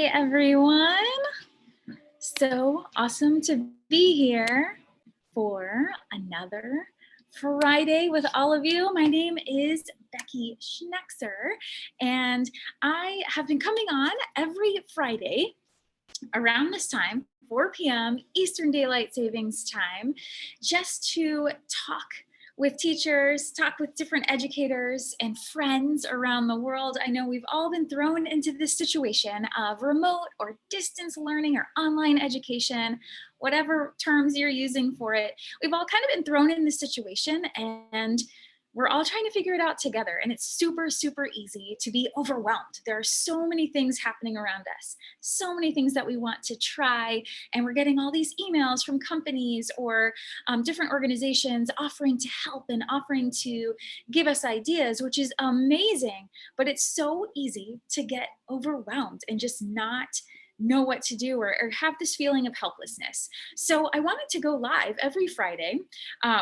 Hey everyone, so awesome to be here for another Friday with all of you. My name is Becky Schnekser and I have been coming on every Friday around this time, 4 p.m. Eastern Daylight Savings Time, just to talk with teachers, talk with different educators and friends around the world. I know we've all been thrown into this situation of remote or distance learning or online education, whatever terms you're using for it. We've all kind of been thrown in this situation and we're all trying to figure it out together. And it's super, super easy to be overwhelmed. There are so many things happening around us, so many things that we want to try. And we're getting all these emails from companies or different organizations offering to help and offering to give us ideas, which is amazing. But it's so easy to get overwhelmed and just not know what to do or have this feeling of helplessness. So I wanted to go live every Friday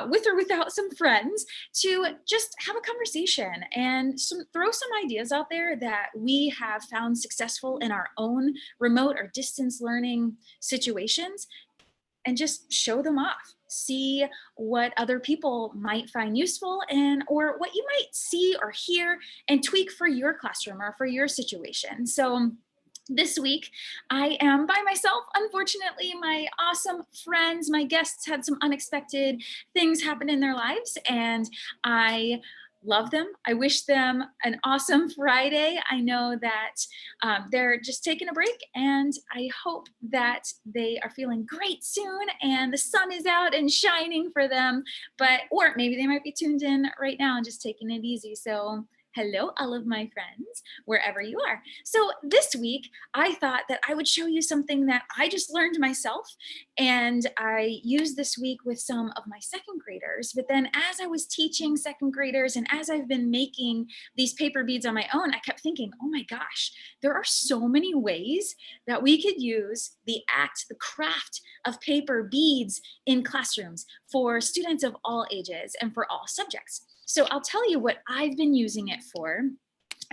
with or without some friends to just have a conversation and throw some ideas out there that we have found successful in our own remote or distance learning situations and just show them off. See what other people might find useful and or what you might see or hear and tweak for your classroom or for your situation. So this week, I am by myself. Unfortunately, my awesome friends, my guests had some unexpected things happen in their lives, and I love them. I wish them an awesome Friday. I know that they're just taking a break, and I hope that they are feeling great soon, and the sun is out and shining for them. Or maybe they might be tuned in right now and just taking it easy. So hello, all of my friends, wherever you are. So this week, I thought that I would show you something that I just learned myself, and I used this week with some of my second graders. But then as I was teaching second graders and as I've been making these paper beads on my own, I kept thinking, oh my gosh, there are so many ways that we could use the craft of paper beads in classrooms for students of all ages and for all subjects. So I'll tell you what I've been using it for.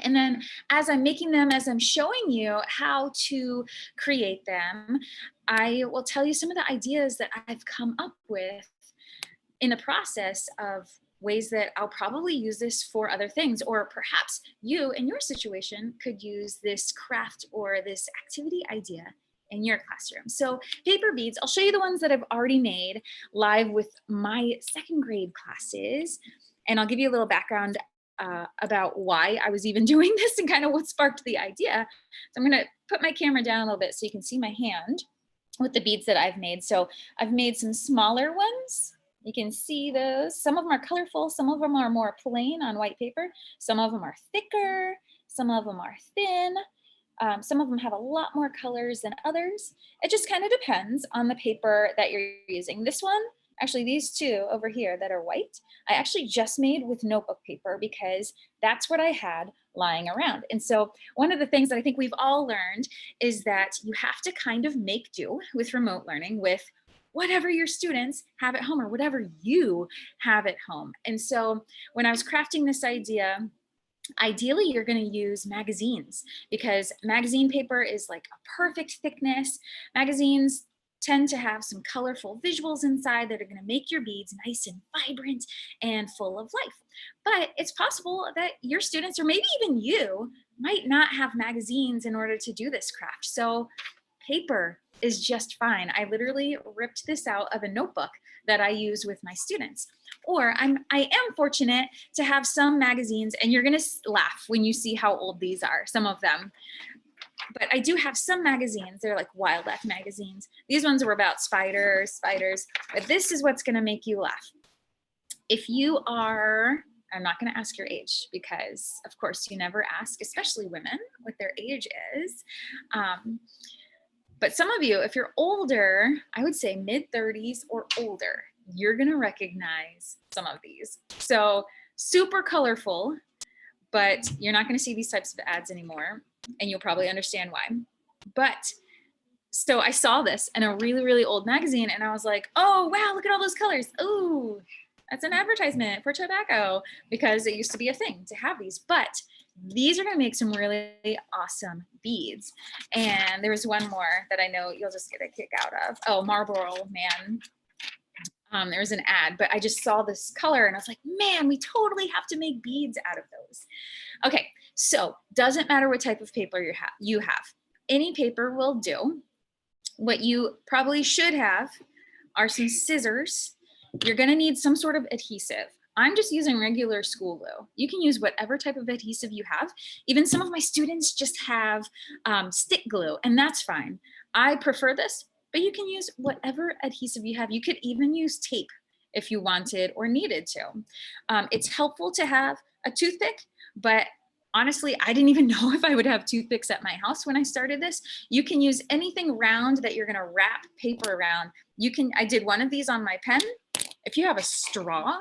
And then as I'm making them, as I'm showing you how to create them, I will tell you some of the ideas that I've come up with in the process of ways that I'll probably use this for other things, or perhaps you in your situation could use this craft or this activity idea in your classroom. So paper beads, I'll show you the ones that I've already made live with my second grade classes. And I'll give you a little background about why I was even doing this and kind of what sparked the idea. So I'm going to put my camera down a little bit so you can see my hand with the beads that I've made. So I've made some smaller ones. You can see those. Some of them are colorful. Some of them are more plain on white paper. Some of them are thicker. Some of them are thin. Some of them have a lot more colors than others. It just kind of depends on the paper that you're using. This one, actually these two over here that are white, I actually just made with notebook paper because that's what I had lying around. And so one of the things that I think we've all learned is that you have to kind of make do with remote learning with whatever your students have at home or whatever you have at home. And so when I was crafting this idea, ideally you're going to use magazines because magazine paper is like a perfect thickness. Magazines tend to have some colorful visuals inside that are going to make your beads nice and vibrant and full of life. But it's possible that your students, or maybe even you, might not have magazines in order to do this craft. So paper is just fine. I literally ripped this out of a notebook that I use with my students. Or I am fortunate to have some magazines, and you're going to laugh when you see how old these are, some of them. But I do have some magazines. They're like wildlife magazines. These ones were about spiders, but this is what's going to make you laugh. If you are, I'm not going to ask your age because of course you never ask, especially women, what their age is. But some of you, if you're older, I would say mid-30s or older, you're going to recognize some of these. So super colorful, but you're not going to see these types of ads anymore. And you'll probably understand why. But so I saw this in a really, really old magazine and I was like, oh, wow, look at all those colors. Oh, that's an advertisement for tobacco because it used to be a thing to have these. But these are going to make some really awesome beads. And there was one more that I know you'll just get a kick out of. Oh, Marlboro Man. There was an ad, but I just saw this color and I was like, man, we totally have to make beads out of those. Okay, so doesn't matter what type of paper you have. Any paper will do. What you probably should have are some scissors. You're gonna need some sort of adhesive. I'm just using regular school glue. You can use whatever type of adhesive you have. Even some of my students just have stick glue, and that's fine. I prefer this, but you can use whatever adhesive you have. You could even use tape if you wanted or needed to. It's helpful to have a toothpick, but honestly, I didn't even know if I would have toothpicks at my house when I started this. You can use anything round that you're gonna wrap paper around. I did one of these on my pen. If you have a straw,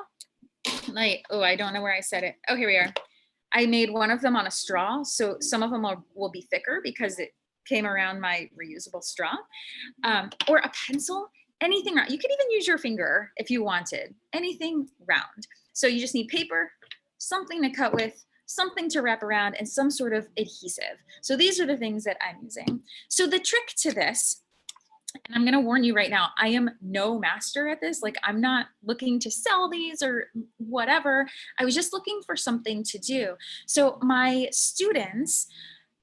I don't know where I said it. Oh, here we are. I made one of them on a straw. So some of them will be thicker because it came around my reusable straw. Or a pencil, anything round. You could even use your finger if you wanted, anything round. So you just need paper, something to cut with, something to wrap around, and some sort of adhesive. So these are the things that I'm using. So the trick to this, and I'm gonna warn you right now, I am no master at this. Like, I'm not looking to sell these or whatever. I was just looking for something to do. So my students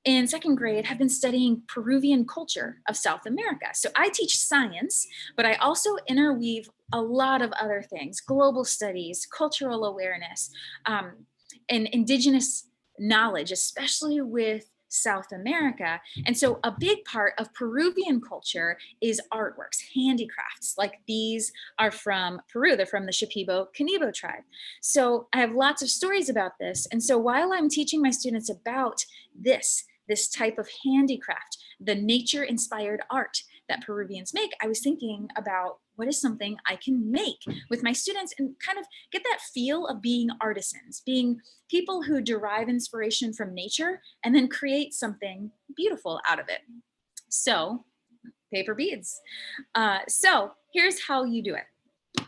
in second grade have been studying Peruvian culture of South America. So I teach science, but I also interweave a lot of other things: global studies, cultural awareness, and indigenous knowledge, especially with South America. And so a big part of Peruvian culture is artworks, handicrafts. Like these are from Peru. They're from the Shipibo Canibo tribe. So I have lots of stories about this. And so while I'm teaching my students about this type of handicraft, the nature-inspired art that Peruvians make, I was thinking about what is something I can make with my students and kind of get that feel of being artisans, being people who derive inspiration from nature and then create something beautiful out of it. So, paper beads. So here's how you do it.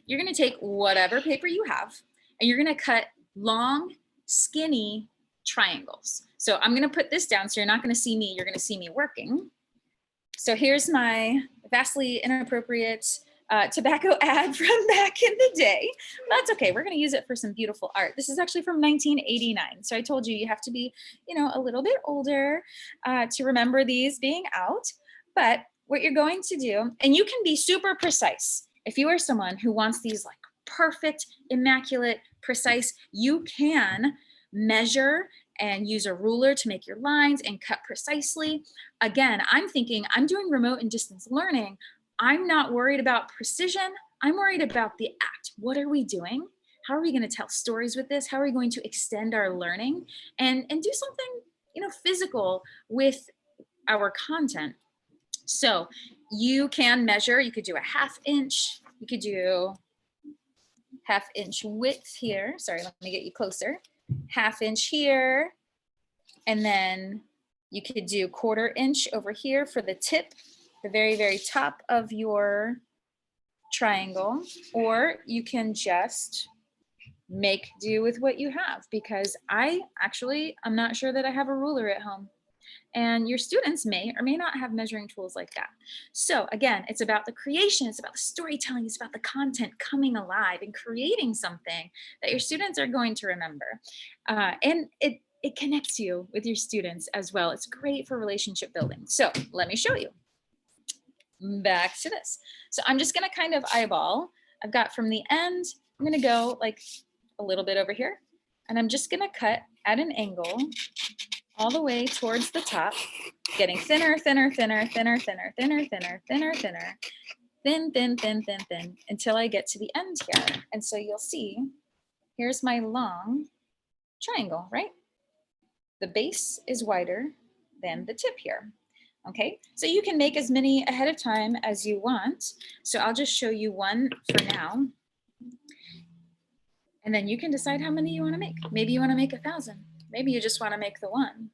You're gonna take whatever paper you have and you're gonna cut long, skinny triangles. So I'm gonna put this down so you're not gonna see me, you're gonna see me working. So here's my vastly inappropriate tobacco ad from back in the day. That's okay, we're gonna use it for some beautiful art. This is actually from 1989. So I told you, you have to be, a little bit older to remember these being out. But what you're going to do, and you can be super precise. If you are someone who wants these like perfect, immaculate, precise, you can measure and use a ruler to make your lines and cut precisely. Again, I'm thinking I'm doing remote and distance learning. I'm not worried about precision. I'm worried about the act. What are we doing? How are we going to tell stories with this? How are we going to extend our learning and do something, physical with our content? So you can measure, you could do a 1/2 inch, you could do 1/2 inch width here. Sorry, let me get you closer. 1/2 inch here, and then you could do 1/4 inch over here for the tip, the very, very top of your triangle, or you can just make do with what you have, because I'm not sure that I have a ruler at home. And your students may or may not have measuring tools like that. So again, it's about the creation, it's about the storytelling, it's about the content coming alive and creating something that your students are going to remember. And it connects you with your students as well. It's great for relationship building. So let me show you. Back to this. So I'm just gonna kind of eyeball. I've got from the end, I'm gonna go like a little bit over here, and I'm just gonna cut at an angle all the way towards the top, getting thinner, thinner, thinner, thinner, thinner, thinner, thinner, thinner, thinner, thin, thin, thin, thin, thin, until I get to the end here. And so you'll see, here's my long triangle, right? The base is wider than the tip here. Okay, so you can make as many ahead of time as you want. So I'll just show you one for now. And then you can decide how many you want to make. Maybe you want to make 1,000. Maybe you just want to make the one.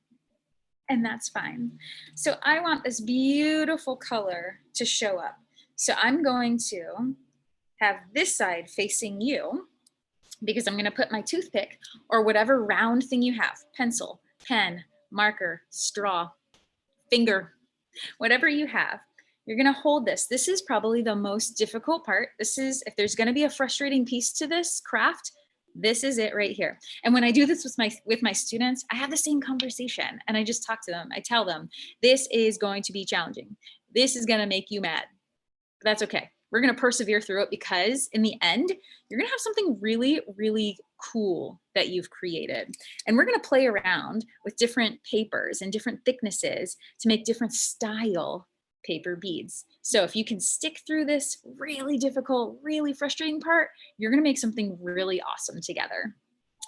And that's fine. So I want this beautiful color to show up. So I'm going to have this side facing you. because I'm going to put my toothpick or whatever round thing you have, pencil, pen, marker, straw, finger, whatever you have, you're going to hold this. This is probably the most difficult part. This is, if there's going to be a frustrating piece to this craft, this is it right here. And when I do this with my students, I have the same conversation and I just talk to them. I tell them, this is going to be challenging. This is going to make you mad. But that's okay. We're going to persevere through it, because in the end, you're going to have something really, really cool that you've created. And we're going to play around with different papers and different thicknesses to make different style paper beads. So if you can stick through this really difficult, really frustrating part, you're going to make something really awesome together.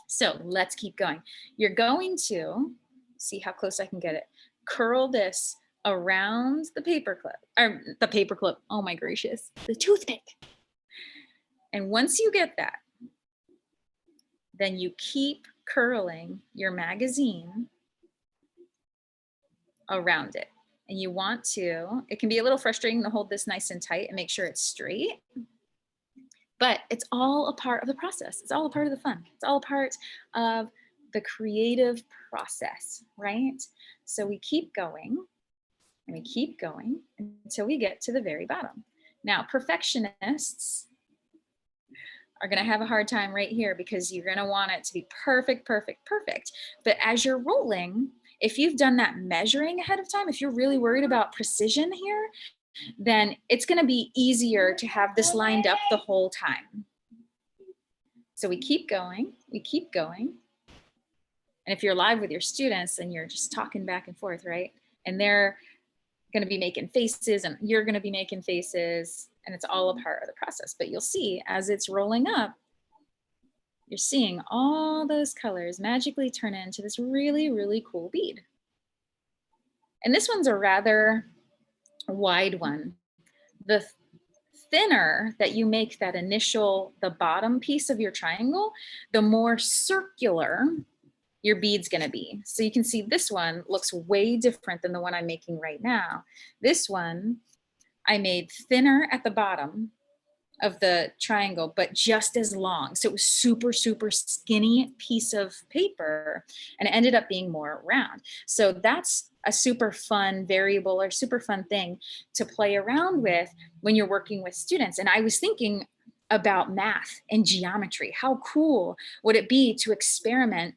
So let's keep going. You're going to see how close I can get it. Curl this around the paper clip, oh my gracious, the toothpick. And once you get that, then you keep curling your magazine around it. And you want to, it can be a little frustrating to hold this nice and tight and make sure it's straight, but it's all a part of the process. It's all a part of the fun. It's all a part of the creative process, right? So we keep going and we keep going until we get to the very bottom. Now, perfectionists are going to have a hard time right here, because you're going to want it to be perfect, perfect, perfect. But as you're rolling, if you've done that measuring ahead of time, if you're really worried about precision here, then it's going to be easier to have this lined up the whole time. So we keep going, we keep going. And if you're live with your students and you're just talking back and forth, right? And they're going to be making faces and you're going to be making faces, and it's all a part of the process. But you'll see as it's rolling up, you're seeing all those colors magically turn into this really, really cool bead. And this one's a rather wide one. The thinner that you make that initial, the bottom piece of your triangle, the more circular your bead's gonna be. So you can see this one looks way different than the one I'm making right now. This one I made thinner at the bottom of the triangle, but just as long. So it was super, super skinny piece of paper, and it ended up being more round. So that's a super fun variable or super fun thing to play around with when you're working with students. And I was thinking about math and geometry. How cool would it be to experiment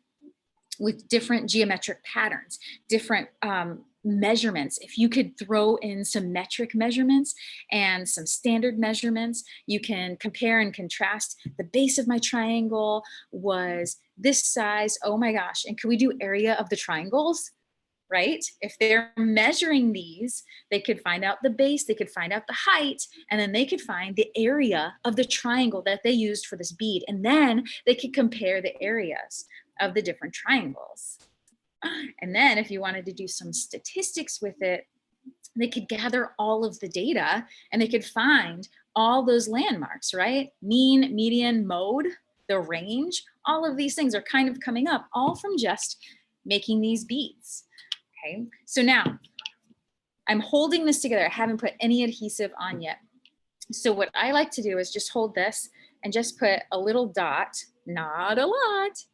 with different geometric patterns, different measurements? If you could throw in some metric measurements and some standard measurements, you can compare and contrast. The base of my triangle was this size, oh my gosh, and could we do area of the triangles? Right? If they're measuring these, they could find out the base, they could find out the height, and then they could find the area of the triangle that they used for this bead. And then they could compare the areas of the different triangles. And then if you wanted to do some statistics with it, they could gather all of the data and they could find all those landmarks, right? Mean, median, mode, the range, all of these things are kind of coming up all from just making these beads. Okay, so now I'm holding this together. I haven't put any adhesive on yet. So what I like to do is just hold this and just put a little dot, not a lot,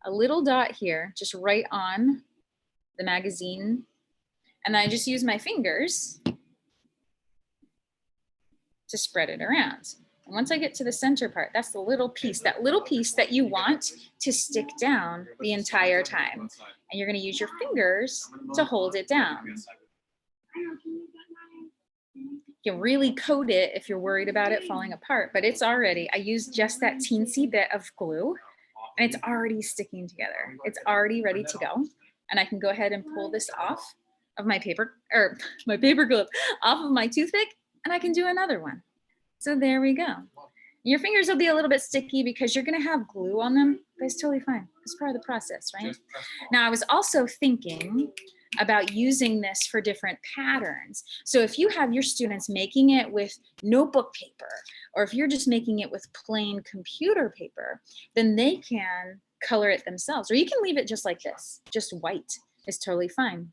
a little dot here, just right on the magazine. And I just use my fingers to spread it around. And once I get to the center part, that's the little piece, that little piece that you want to stick down the entire time. And you're going to use your fingers to hold it down. You can really coat it if you're worried about it falling apart, but it's already, I used just that teensy bit of glue and it's already sticking together. It's already ready to go. And I can go ahead and pull this off of my paper, or my paper clip off of my toothpick, and I can do another one. So there we go. Your fingers will be a little bit sticky because you're gonna have glue on them, but it's totally fine. It's part of the process, right? Now, I was also thinking about using this for different patterns. So if you have your students making it with notebook paper, or if you're just making it with plain computer paper, then they can color it themselves, or you can leave it just like this, just white is totally fine.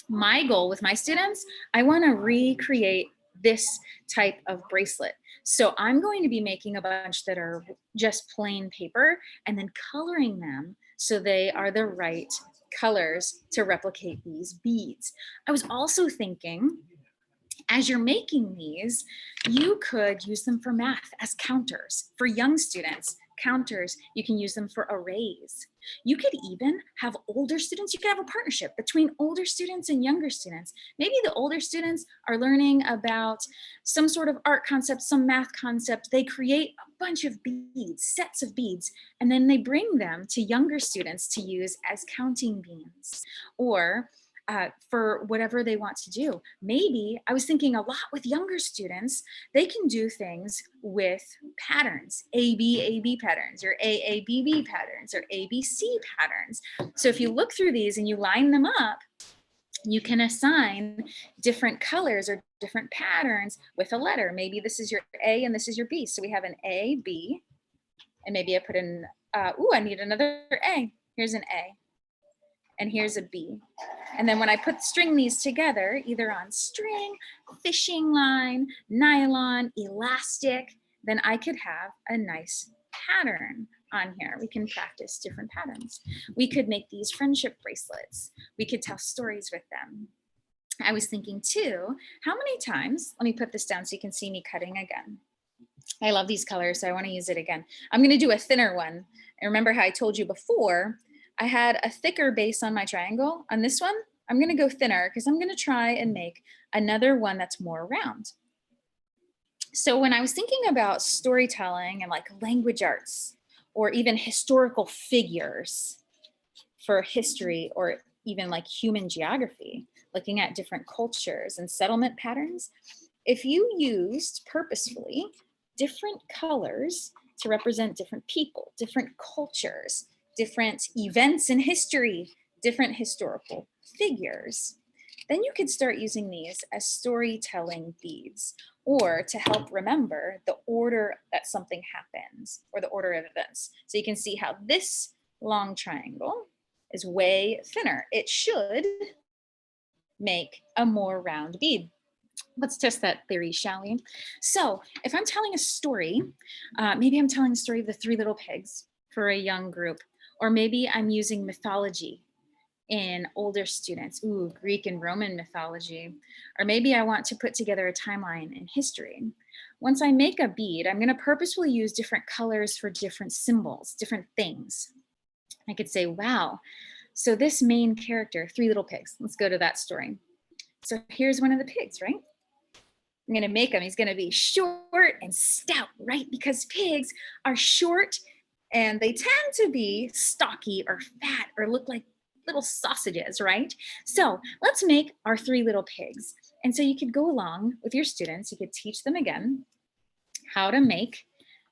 My goal with my students, I want to recreate this type of bracelet. So I'm going to be making a bunch that are just plain paper and then coloring them so they are the right colors to replicate these beads. I was also thinking, as you're making these, you could use them for math as counters. For young students, counters, you can use them for arrays. You could even have older students, you could have a partnership between older students and younger students. Maybe the older students are learning about some sort of art concept, some math concept. They create a bunch of beads, sets of beads, and then they bring them to younger students to use as counting beans, or for whatever they want to do. Maybe I was thinking a lot with younger students, they can do things with patterns, ABAB patterns, or AABB patterns, or ABC patterns. So if you look through these and you line them up, you can assign different colors or different patterns with a letter. Maybe this is your A and this is your B. So we have an A, B, and maybe I put in, I need another A. Here's an A. And here's a B. And then when I string these together, either on string, fishing line, nylon, elastic, then I could have a nice pattern on here. We can practice different patterns. We could make these friendship bracelets. We could tell stories with them. I was thinking too, how many times, let me put this down so you can see me cutting again. I love these colors, so I want to use it again. I'm going to do a thinner one. And remember how I told you before, I had a thicker base on my triangle. On this one, I'm going to go thinner because I'm going to try and make another one that's more round. So when I was thinking about storytelling and like language arts, or even historical figures for history, or even like human geography, looking at different cultures and settlement patterns, if you used purposefully different colors to represent different people, different cultures, different events in history, different historical figures, then you could start using these as storytelling beads, or to help remember the order that something happens, or the order of events. So you can see how this long triangle is way thinner. It should make a more round bead. Let's test that theory, shall we? So if I'm telling a story, maybe I'm telling the story of the Three Little Pigs for a young group, or maybe I'm using mythology in older students, Greek and Roman mythology, or maybe I want to put together a timeline in history. Once I make a bead, I'm going to purposefully use different colors for different symbols, different things. I could say, wow, so this main character, Three Little Pigs, let's go to that story. So here's one of the pigs, right? I'm going to make him, he's going to be short and stout, right? Because pigs are short and they tend to be stocky or fat or look like little sausages, right? So let's make our Three Little Pigs. And so you could go along with your students, you could teach them again how to make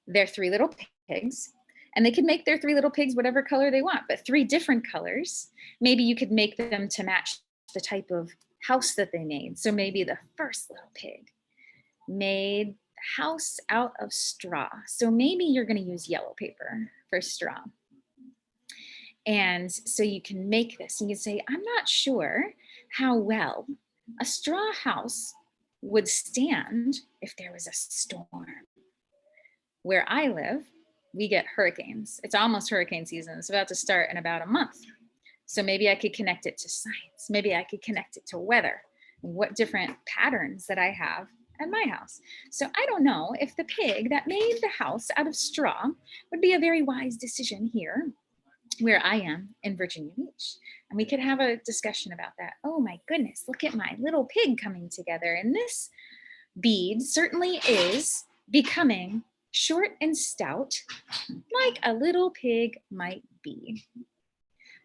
their Three Little Pigs. And they could make their Three Little Pigs whatever color they want, but 3 different colors. Maybe you could make them to match the type of house that they made. So maybe the first little pig made the house out of straw. So maybe you're going to use yellow paper for straw. And so you can make this and you can say, I'm not sure how well a straw house would stand if there was a storm. Where I live, we get hurricanes. It's almost hurricane season. It's about to start in about a month. So maybe I could connect it to science. Maybe I could connect it to weather, what different patterns that I have at my house. So I don't know if the pig that made the house out of straw would be a very wise decision here where I am in Virginia Beach. And we could have a discussion about that. Oh my goodness, look at my little pig coming together. And this bead certainly is becoming short and stout, like a little pig might be.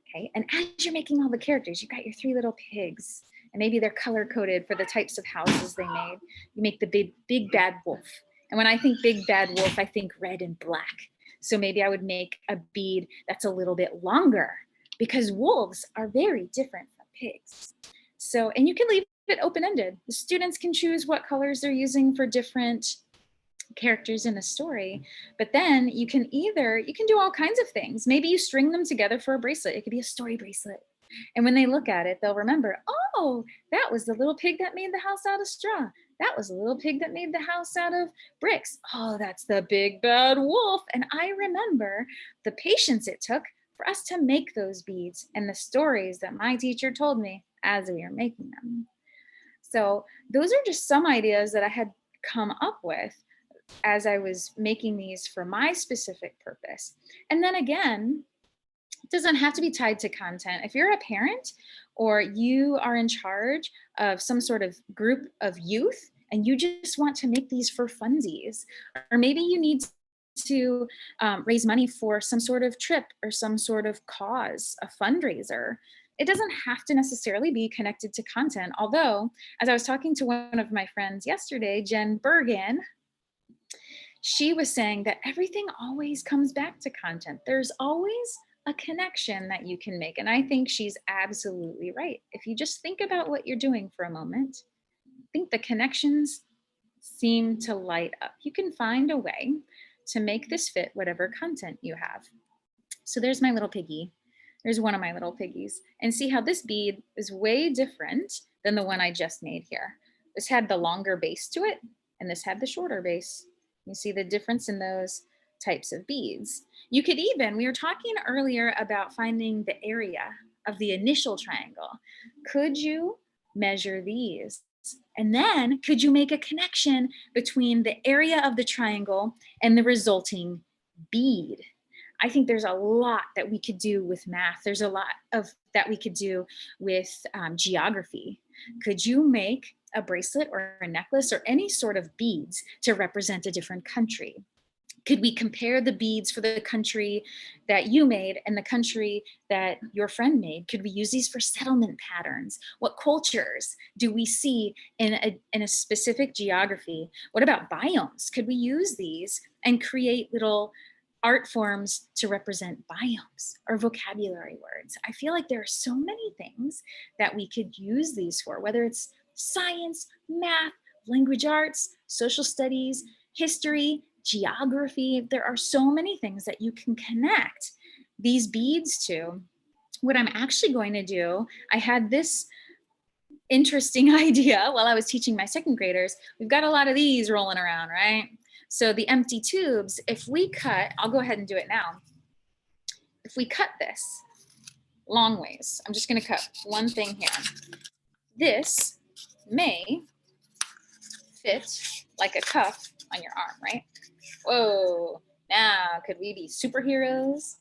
Okay, and as you're making all the characters, you've got your 3 little pigs, and maybe they're color coded for the types of houses they made. You make the big bad wolf. And when I think big bad wolf, I think red and black. So maybe I would make a bead that's a little bit longer, because wolves are very different from pigs. So, and you can leave it open-ended. The students can choose what colors they're using for different characters in the story, but then you can do all kinds of things. Maybe you string them together for a bracelet. It could be a story bracelet. And when they look at it, they'll remember, oh, that was the little pig that made the house out of straw. That was a little pig that made the house out of bricks. Oh, that's the big bad wolf. And I remember the patience it took for us to make those beads and the stories that my teacher told me as we were making them. So those are just some ideas that I had come up with as I was making these for my specific purpose. And then again, it doesn't have to be tied to content. If you're a parent or you are in charge of some sort of group of youth and you just want to make these for funsies, or maybe you need to raise money for some sort of trip or some sort of cause, a fundraiser. It doesn't have to necessarily be connected to content. Although, as I was talking to one of my friends yesterday, Jen Bergen, she was saying that everything always comes back to content. There's always a connection that you can make. And I think she's absolutely right. If you just think about what you're doing for a moment, I think the connections seem to light up. You can find a way to make this fit whatever content you have. So there's my little piggy. There's one of my little piggies. And see how this bead is way different than the one I just made here. This had the longer base to it, and this had the shorter base. You see the difference in those types of beads. You could even, we were talking earlier about finding the area of the initial triangle. Could you measure these? And then could you make a connection between the area of the triangle and the resulting bead? I think there's a lot that we could do with math. There's a lot of that we could do with geography. Could you make a bracelet or a necklace or any sort of beads to represent a different country? Could we compare the beads for the country that you made and the country that your friend made? Could we use these for settlement patterns? What cultures do we see in a specific geography? What about biomes? Could we use these and create little art forms to represent biomes or vocabulary words? I feel like there are so many things that we could use these for, whether it's science, math, language arts, social studies, history, geography. There are so many things that you can connect these beads to. What I'm actually going to do, I had this interesting idea while I was teaching my second graders. We've got a lot of these rolling around, right? So the empty tubes, if we cut, I'll go ahead and do it now. If we cut this long ways, I'm just going to cut one thing here. This may fit like a cuff on your arm, right? Whoa, now could we be superheroes?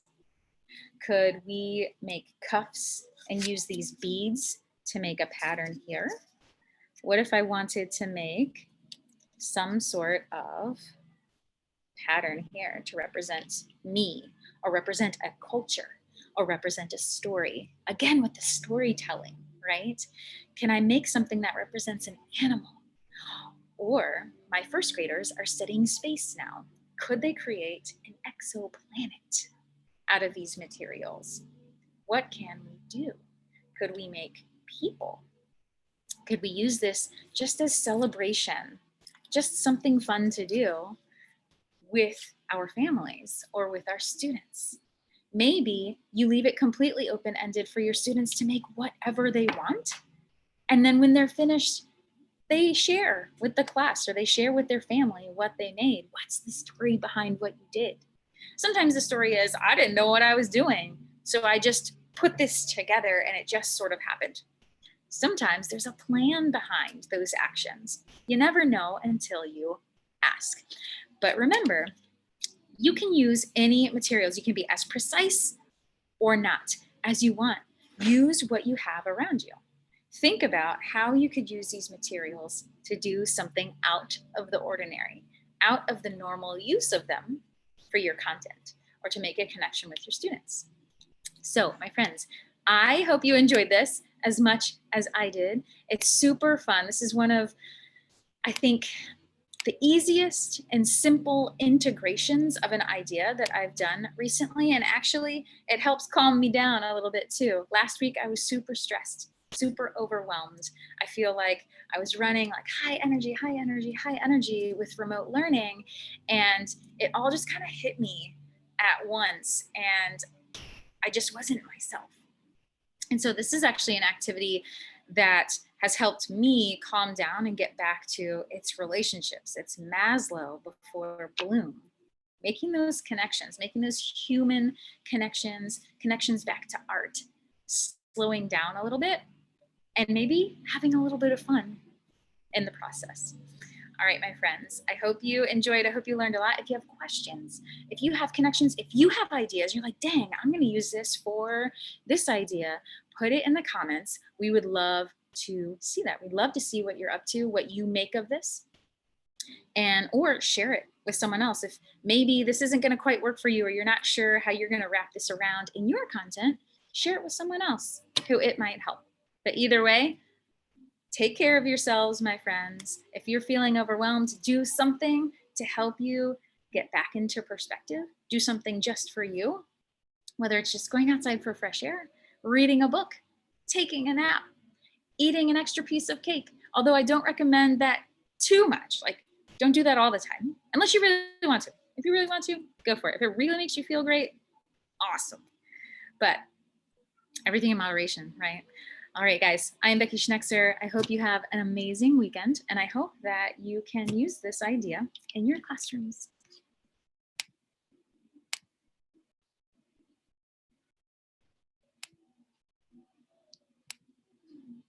Could we make cuffs and use these beads to make a pattern here? What if I wanted to make some sort of pattern here to represent me or represent a culture or represent a story? Again, with the storytelling, right? Can I make something that represents an animal? Or my first graders are studying space now. Could they create an exoplanet out of these materials? What can we do? Could we make people? Could we use this just as celebration, just something fun to do with our families or with our students? Maybe you leave it completely open-ended for your students to make whatever they want. And then when they're finished, they share with the class or they share with their family what they made. What's the story behind what you did? Sometimes the story is, I didn't know what I was doing, so I just put this together and it just sort of happened. Sometimes there's a plan behind those actions. You never know until you ask. But remember, you can use any materials. You can be as precise or not as you want. Use what you have around you. Think about how you could use these materials to do something out of the ordinary, out of the normal use of them for your content or to make a connection with your students. So, my friends, I hope you enjoyed this as much as I did. It's super fun. This is one of, I think, the easiest and simple integrations of an idea that I've done recently. And actually, it helps calm me down a little bit too. Last week, I was super stressed, super overwhelmed. I feel like I was running like high energy with remote learning. And it all just kind of hit me at once. And I just wasn't myself. And so this is actually an activity that has helped me calm down and get back to its relationships. It's Maslow before Bloom. Making those connections, making those human connections back to art, slowing down a little bit, and maybe having a little bit of fun in the process. All right, my friends, I hope you enjoyed. I hope you learned a lot. If you have questions, if you have connections, if you have ideas, you're like, dang, I'm going to use this for this idea, put it in the comments. We would love to see that. We'd love to see what you're up to, what you make of this, and or share it with someone else. If maybe this isn't going to quite work for you, or you're not sure how you're going to wrap this around in your content, share it with someone else who it might help. But either way, take care of yourselves, my friends. If you're feeling overwhelmed, do something to help you get back into perspective. Do something just for you, whether it's just going outside for fresh air, reading a book, taking a nap, eating an extra piece of cake. Although I don't recommend that too much. Like, don't do that all the time, unless you really want to. If you really want to, go for it. If it really makes you feel great, awesome. But everything in moderation, right? All right, guys, I'm Becky Schnekser. I hope you have an amazing weekend, and I hope that you can use this idea in your classrooms.